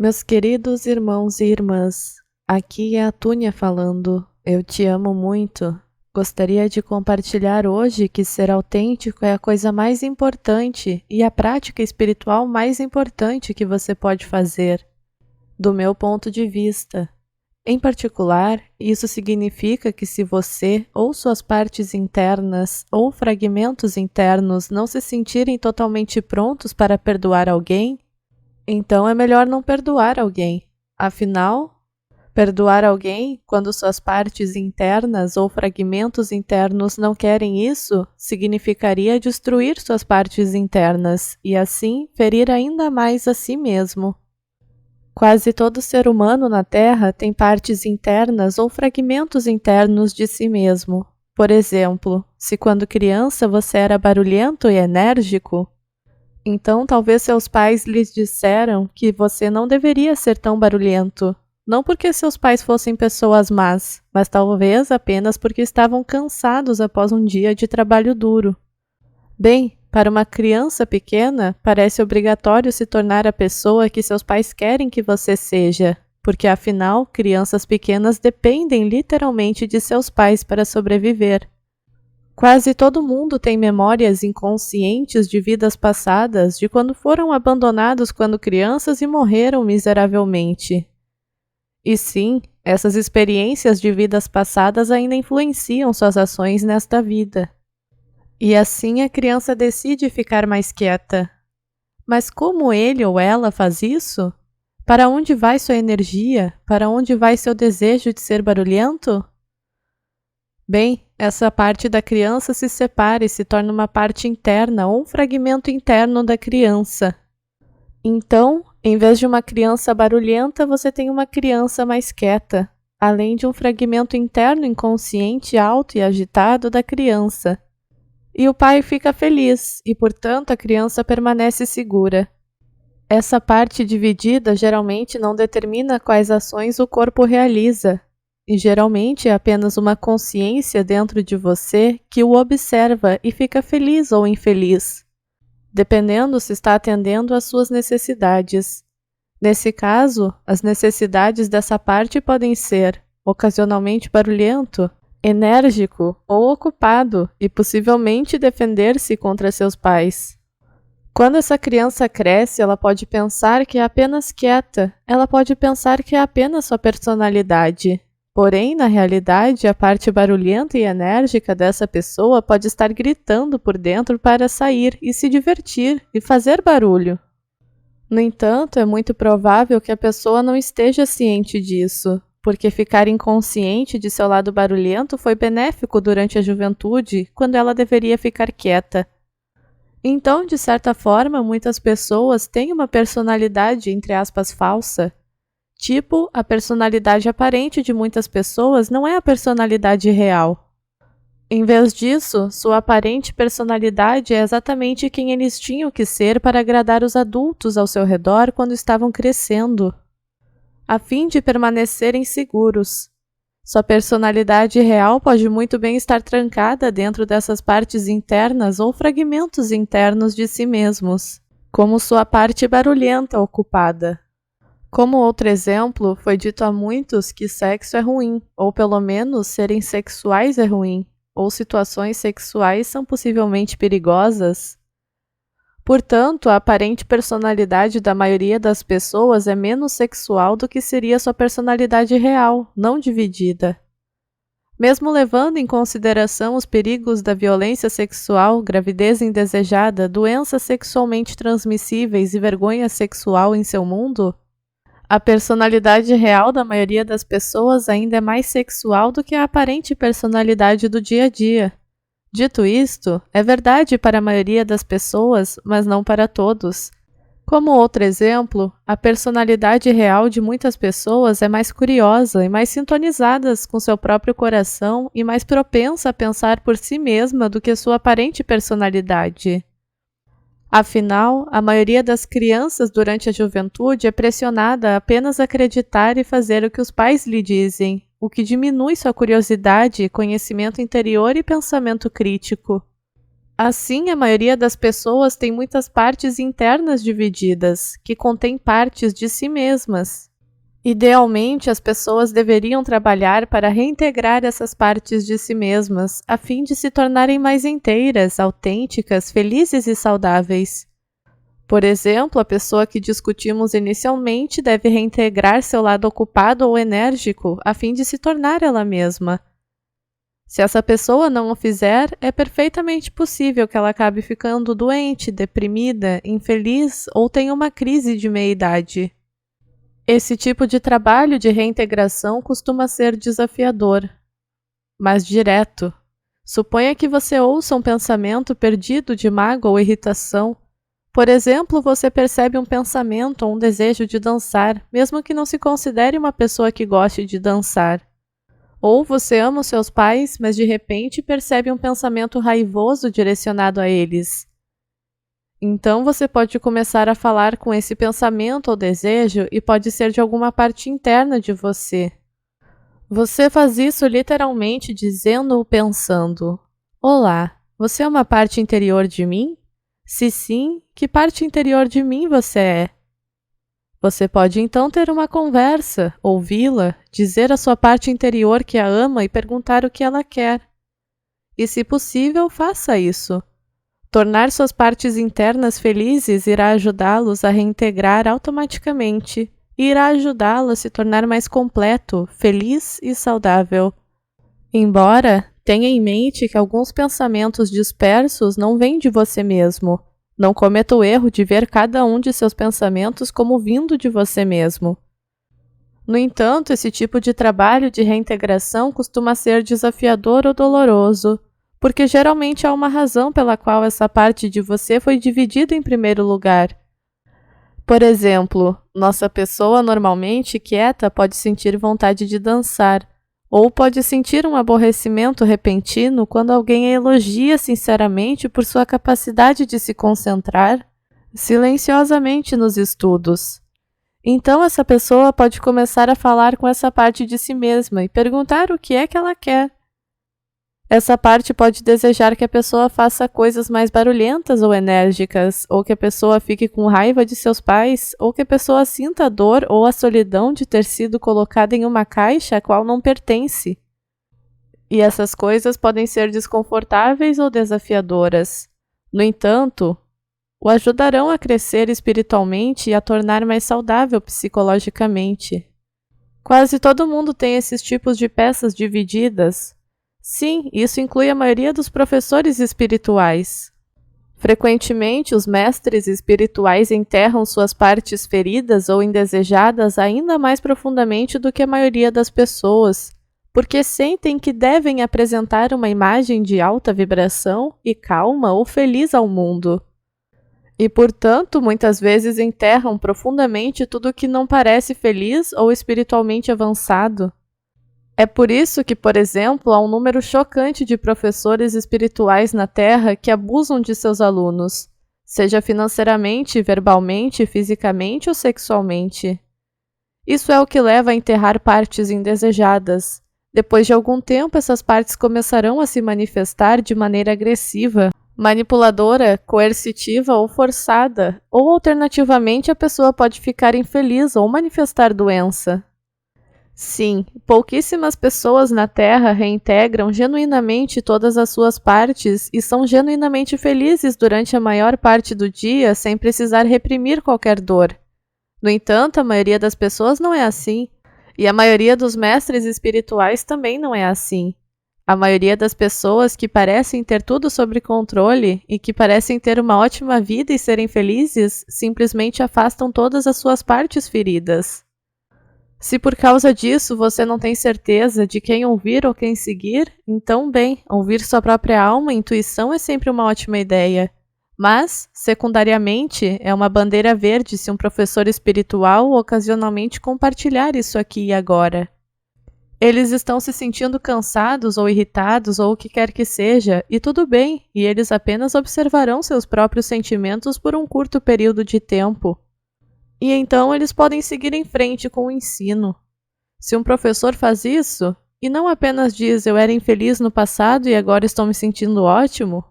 Meus queridos irmãos e irmãs, aqui é a Túnia falando. Eu te amo muito. Gostaria de compartilhar hoje que ser autêntico é a coisa mais importante e a prática espiritual mais importante que você pode fazer, do meu ponto de vista. Em particular, isso significa que se você ou suas partes internas ou fragmentos internos não se sentirem totalmente prontos para perdoar alguém, então é melhor não perdoar alguém. Afinal, perdoar alguém quando suas partes internas ou fragmentos internos não querem isso, significaria destruir suas partes internas e assim ferir ainda mais a si mesmo. Quase todo ser humano na Terra tem partes internas ou fragmentos internos de si mesmo. Por exemplo, se quando criança você era barulhento e enérgico, então talvez seus pais lhes disseram que você não deveria ser tão barulhento. Não porque seus pais fossem pessoas más, mas talvez apenas porque estavam cansados após um dia de trabalho duro. Bem, para uma criança pequena, parece obrigatório se tornar a pessoa que seus pais querem que você seja, porque afinal, crianças pequenas dependem literalmente de seus pais para sobreviver. Quase todo mundo tem memórias inconscientes de vidas passadas, de quando foram abandonados quando crianças e morreram miseravelmente. E sim, essas experiências de vidas passadas ainda influenciam suas ações nesta vida. E assim a criança decide ficar mais quieta. Mas como ele ou ela faz isso? Para onde vai sua energia? Para onde vai seu desejo de ser barulhento? Bem, essa parte da criança se separa e se torna uma parte interna ou um fragmento interno da criança. Então, em vez de uma criança barulhenta, você tem uma criança mais quieta, além de um fragmento interno inconsciente alto e agitado da criança. E o pai fica feliz, e portanto a criança permanece segura. Essa parte dividida geralmente não determina quais ações o corpo realiza, e geralmente é apenas uma consciência dentro de você que o observa e fica feliz ou infeliz, dependendo se está atendendo às suas necessidades. Nesse caso, as necessidades dessa parte podem ser ocasionalmente barulhento, enérgico ou ocupado e possivelmente defender-se contra seus pais. Quando essa criança cresce, ela pode pensar que é apenas quieta, ela pode pensar que é apenas sua personalidade. Porém, na realidade, a parte barulhenta e enérgica dessa pessoa pode estar gritando por dentro para sair e se divertir e fazer barulho. No entanto, é muito provável que a pessoa não esteja ciente disso, porque ficar inconsciente de seu lado barulhento foi benéfico durante a juventude, quando ela deveria ficar quieta. Então, de certa forma, muitas pessoas têm uma personalidade, entre aspas, falsa. Tipo, a personalidade aparente de muitas pessoas não é a personalidade real. Em vez disso, sua aparente personalidade é exatamente quem eles tinham que ser para agradar os adultos ao seu redor quando estavam crescendo, a fim de permanecerem seguros. Sua personalidade real pode muito bem estar trancada dentro dessas partes internas ou fragmentos internos de si mesmos, como sua parte barulhenta ocupada. Como outro exemplo, foi dito a muitos que sexo é ruim, ou pelo menos serem sexuais é ruim, ou situações sexuais são possivelmente perigosas. Portanto, a aparente personalidade da maioria das pessoas é menos sexual do que seria sua personalidade real, não dividida. Mesmo levando em consideração os perigos da violência sexual, gravidez indesejada, doenças sexualmente transmissíveis e vergonha sexual em seu mundo, a personalidade real da maioria das pessoas ainda é mais sexual do que a aparente personalidade do dia a dia. Dito isto, é verdade para a maioria das pessoas, mas não para todos. Como outro exemplo, a personalidade real de muitas pessoas é mais curiosa e mais sintonizada com seu próprio coração e mais propensa a pensar por si mesma do que sua aparente personalidade. Afinal, a maioria das crianças durante a juventude é pressionada a apenas acreditar e fazer o que os pais lhe dizem, o que diminui sua curiosidade, conhecimento interior e pensamento crítico. Assim, a maioria das pessoas tem muitas partes internas divididas, que contêm partes de si mesmas. Idealmente, as pessoas deveriam trabalhar para reintegrar essas partes de si mesmas, a fim de se tornarem mais inteiras, autênticas, felizes e saudáveis. Por exemplo, a pessoa que discutimos inicialmente deve reintegrar seu lado ocupado ou enérgico, a fim de se tornar ela mesma. Se essa pessoa não o fizer, é perfeitamente possível que ela acabe ficando doente, deprimida, infeliz ou tenha uma crise de meia-idade. Esse tipo de trabalho de reintegração costuma ser desafiador, mas direto. Suponha que você ouça um pensamento perdido de mágoa ou irritação. Por exemplo, você percebe um pensamento ou um desejo de dançar, mesmo que não se considere uma pessoa que goste de dançar. Ou você ama os seus pais, mas de repente percebe um pensamento raivoso direcionado a eles. Então você pode começar a falar com esse pensamento ou desejo e pode ser de alguma parte interna de você. Você faz isso literalmente dizendo ou pensando: Olá, você é uma parte interior de mim? Se sim, que parte interior de mim você é? Você pode então ter uma conversa, ouvi-la, dizer à sua parte interior que a ama e perguntar o que ela quer. E se possível, faça isso. Tornar suas partes internas felizes irá ajudá-los a reintegrar automaticamente e irá ajudá-lo a se tornar mais completo, feliz e saudável. Embora tenha em mente que alguns pensamentos dispersos não vêm de você mesmo. Não cometa o erro de ver cada um de seus pensamentos como vindo de você mesmo. No entanto, esse tipo de trabalho de reintegração costuma ser desafiador ou doloroso, porque geralmente há uma razão pela qual essa parte de você foi dividida em primeiro lugar. Por exemplo, nossa pessoa normalmente quieta pode sentir vontade de dançar, ou pode sentir um aborrecimento repentino quando alguém a elogia sinceramente por sua capacidade de se concentrar silenciosamente nos estudos. Então essa pessoa pode começar a falar com essa parte de si mesma e perguntar o que é que ela quer. Essa parte pode desejar que a pessoa faça coisas mais barulhentas ou enérgicas, ou que a pessoa fique com raiva de seus pais, ou que a pessoa sinta a dor ou a solidão de ter sido colocada em uma caixa a qual não pertence. E essas coisas podem ser desconfortáveis ou desafiadoras. No entanto, o ajudarão a crescer espiritualmente e a tornar mais saudável psicologicamente. Quase todo mundo tem esses tipos de peças divididas. Sim, isso inclui a maioria dos professores espirituais. Frequentemente, os mestres espirituais enterram suas partes feridas ou indesejadas ainda mais profundamente do que a maioria das pessoas, porque sentem que devem apresentar uma imagem de alta vibração e calma ou feliz ao mundo. E, portanto, muitas vezes enterram profundamente tudo que não parece feliz ou espiritualmente avançado. É por isso que, por exemplo, há um número chocante de professores espirituais na Terra que abusam de seus alunos, seja financeiramente, verbalmente, fisicamente ou sexualmente. Isso é o que leva a enterrar partes indesejadas. Depois de algum tempo, essas partes começarão a se manifestar de maneira agressiva, manipuladora, coercitiva ou forçada, ou alternativamente a pessoa pode ficar infeliz ou manifestar doença. Sim, pouquíssimas pessoas na Terra reintegram genuinamente todas as suas partes e são genuinamente felizes durante a maior parte do dia sem precisar reprimir qualquer dor. No entanto, a maioria das pessoas não é assim, e a maioria dos mestres espirituais também não é assim. A maioria das pessoas que parecem ter tudo sob controle e que parecem ter uma ótima vida e serem felizes simplesmente afastam todas as suas partes feridas. Se por causa disso você não tem certeza de quem ouvir ou quem seguir, então bem, ouvir sua própria alma e intuição é sempre uma ótima ideia. Mas, secundariamente, é uma bandeira verde se um professor espiritual ocasionalmente compartilhar isso aqui e agora. Eles estão se sentindo cansados ou irritados ou o que quer que seja, e tudo bem, e eles apenas observarão seus próprios sentimentos por um curto período de tempo. E então eles podem seguir em frente com o ensino. Se um professor faz isso, e não apenas diz eu era infeliz no passado e agora estou me sentindo ótimo,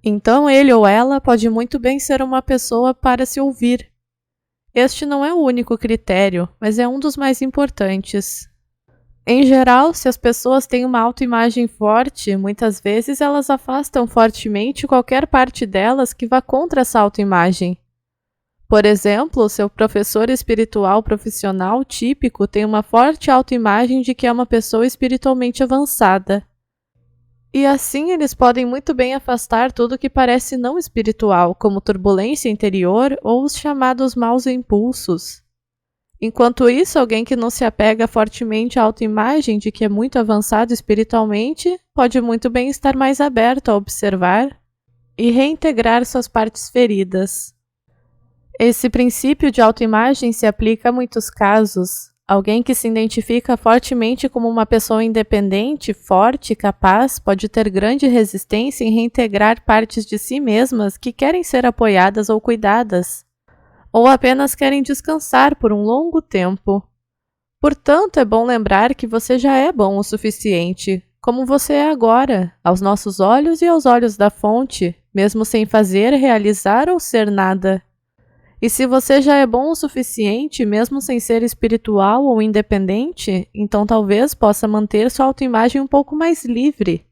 Então ele ou ela pode muito bem ser uma pessoa para se ouvir. Este não é o único critério, mas é um dos mais importantes. Em geral, se as pessoas têm uma autoimagem forte, muitas vezes elas afastam fortemente qualquer parte delas que vá contra essa autoimagem. Por exemplo, seu professor espiritual profissional típico tem uma forte autoimagem de que é uma pessoa espiritualmente avançada. E assim eles podem muito bem afastar tudo que parece não espiritual, como turbulência interior ou os chamados maus impulsos. Enquanto isso, alguém que não se apega fortemente à autoimagem de que é muito avançado espiritualmente, pode muito bem estar mais aberto a observar e reintegrar suas partes feridas. Esse princípio de autoimagem se aplica a muitos casos. Alguém que se identifica fortemente como uma pessoa independente, forte e capaz pode ter grande resistência em reintegrar partes de si mesmas que querem ser apoiadas ou cuidadas, ou apenas querem descansar por um longo tempo. Portanto, é bom lembrar que você já é bom o suficiente, como você é agora, aos nossos olhos e aos olhos da fonte, mesmo sem fazer, realizar ou ser nada. E se você já é bom o suficiente, mesmo sem ser espiritual ou independente, então talvez possa manter sua autoimagem um pouco mais livre.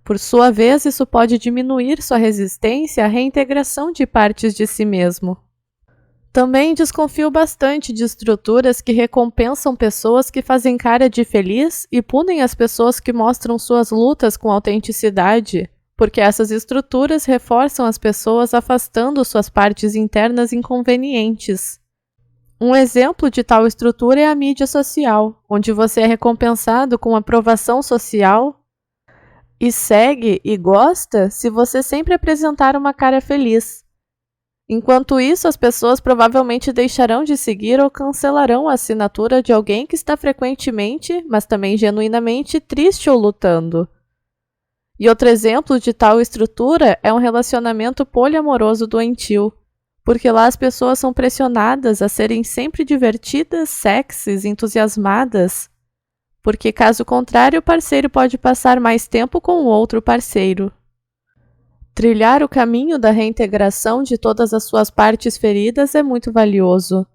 Por sua vez, isso pode diminuir sua resistência à reintegração de partes de si mesmo. Também desconfio bastante de estruturas que recompensam pessoas que fazem cara de feliz e punem as pessoas que mostram suas lutas com autenticidade, porque essas estruturas reforçam as pessoas afastando suas partes internas inconvenientes. Um exemplo de tal estrutura é a mídia social, onde você é recompensado com aprovação social e segue e gosta se você sempre apresentar uma cara feliz. Enquanto isso, as pessoas provavelmente deixarão de seguir ou cancelarão a assinatura de alguém que está frequentemente, mas também genuinamente, triste ou lutando. E outro exemplo de tal estrutura é um relacionamento poliamoroso doentio, porque lá as pessoas são pressionadas a serem sempre divertidas, sexys, entusiasmadas, porque caso contrário o parceiro pode passar mais tempo com o outro parceiro. Trilhar o caminho da reintegração de todas as suas partes feridas é muito valioso.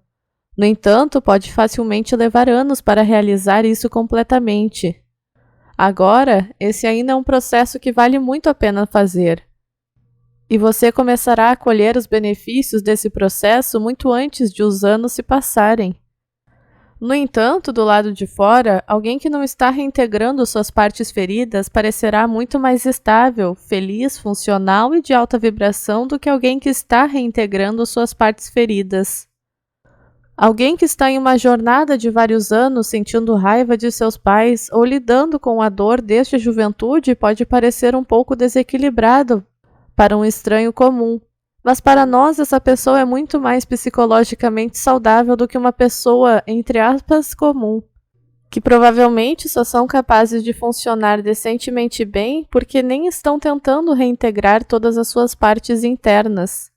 No entanto, pode facilmente levar anos para realizar isso completamente. Agora, esse ainda é um processo que vale muito a pena fazer. E você começará a colher os benefícios desse processo muito antes de os anos se passarem. No entanto, do lado de fora, alguém que não está reintegrando suas partes feridas parecerá muito mais estável, feliz, funcional e de alta vibração do que alguém que está reintegrando suas partes feridas. Alguém que está em uma jornada de vários anos sentindo raiva de seus pais ou lidando com a dor desde a juventude pode parecer um pouco desequilibrado para um estranho comum. Mas para nós, essa pessoa é muito mais psicologicamente saudável do que uma pessoa, entre aspas, comum, que provavelmente só são capazes de funcionar decentemente bem porque nem estão tentando reintegrar todas as suas partes internas.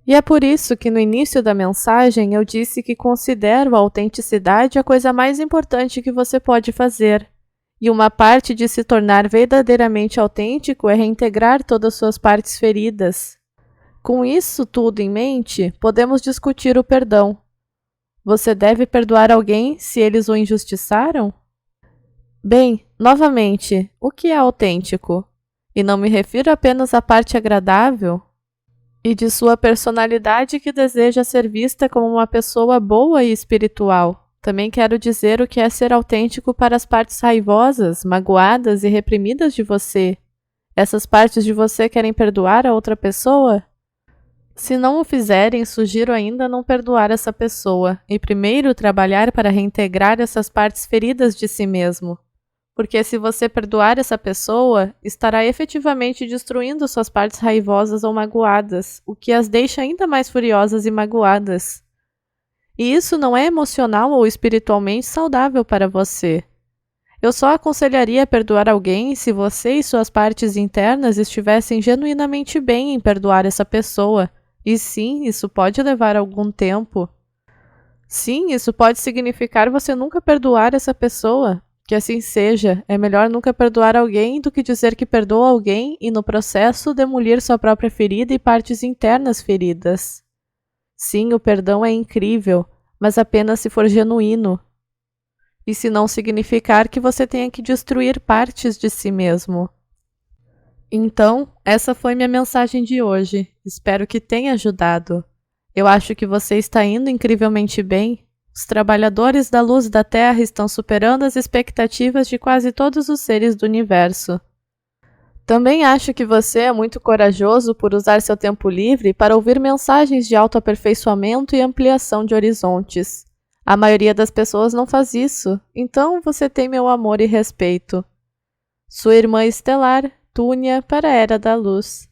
E é por isso que no início da mensagem eu disse que considero a autenticidade a coisa mais importante que você pode fazer. E uma parte de se tornar verdadeiramente autêntico é reintegrar todas as suas partes feridas. Com isso tudo em mente, podemos discutir o perdão. Você deve perdoar alguém se eles o injustiçaram? Bem, novamente, o que é autêntico? E não me refiro apenas à parte agradável e de sua personalidade que deseja ser vista como uma pessoa boa e espiritual. Também quero dizer o que é ser autêntico para as partes raivosas, magoadas e reprimidas de você. Essas partes de você querem perdoar a outra pessoa? Se não o fizerem, sugiro ainda não perdoar essa pessoa e primeiro trabalhar para reintegrar essas partes feridas de si mesmo. Porque se você perdoar essa pessoa, estará efetivamente destruindo suas partes raivosas ou magoadas, o que as deixa ainda mais furiosas e magoadas. E isso não é emocional ou espiritualmente saudável para você. Eu só aconselharia perdoar alguém se você e suas partes internas estivessem genuinamente bem em perdoar essa pessoa. E sim, isso pode levar algum tempo. Sim, isso pode significar você nunca perdoar essa pessoa. Que assim seja, é melhor nunca perdoar alguém do que dizer que perdoa alguém e, no processo, demolir sua própria ferida e partes internas feridas. Sim, o perdão é incrível, mas apenas se for genuíno. E se não significar que você tenha que destruir partes de si mesmo. Então, essa foi minha mensagem de hoje. Espero que tenha ajudado. Eu acho que você está indo incrivelmente bem. Os trabalhadores da luz da Terra estão superando as expectativas de quase todos os seres do universo. Também acho que você é muito corajoso por usar seu tempo livre para ouvir mensagens de autoaperfeiçoamento e ampliação de horizontes. A maioria das pessoas não faz isso, então você tem meu amor e respeito. Sua irmã estelar, Túnia, para a Era da Luz.